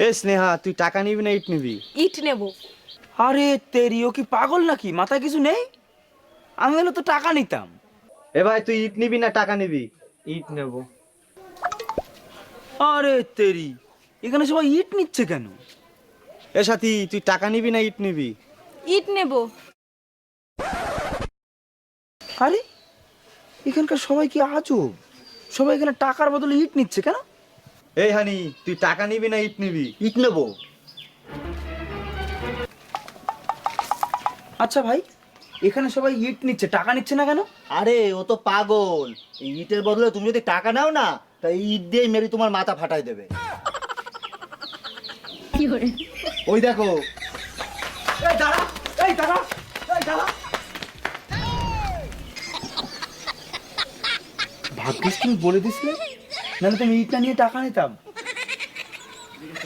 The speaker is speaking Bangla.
এ স্নেহা, তুই টাকা নিবি না ইট নিবি? ইট নেব। আরে তেরি, ও কি পাগল নাকি? মাথায় কিছু নেই? আমি হলে তো টাকা নিতাম। এ ভাই, তুই ইট নিবি না টাকা নিবি? ইট নেব। আরে তেরি, এখানে সবাই ইট নিচ্ছে কেন? এ সাথী, তুই টাকা নিবি না ইট নিবি? ইট নেব। আরে এখানকার সবাই কি আজব, সবাই এখানে টাকার বদলে ইট নিচ্ছে কেন? এই হানি, তুই টাকা নিবি না ইট নিবি? ইট নেব। আচ্ছা ভাই, এখানে সবাই ইট নিচ্ছে, টাকা নিচ্ছে না কেন? আরে ও তো পাগল। এই ইটের বদলে তুমি যদি টাকা নাও না, তা এই ইট দিয়ে মেরে তোমার মাথা ফাটাই দেবে। ওই দেখো। এই দাঁড়া, এই দাঁড়া, এই দাঁড়া। ভাগ্যিস তুমি বলে দিছিলে, নাহলে তুমি ইট না নিয়ে টাকা নিতাম।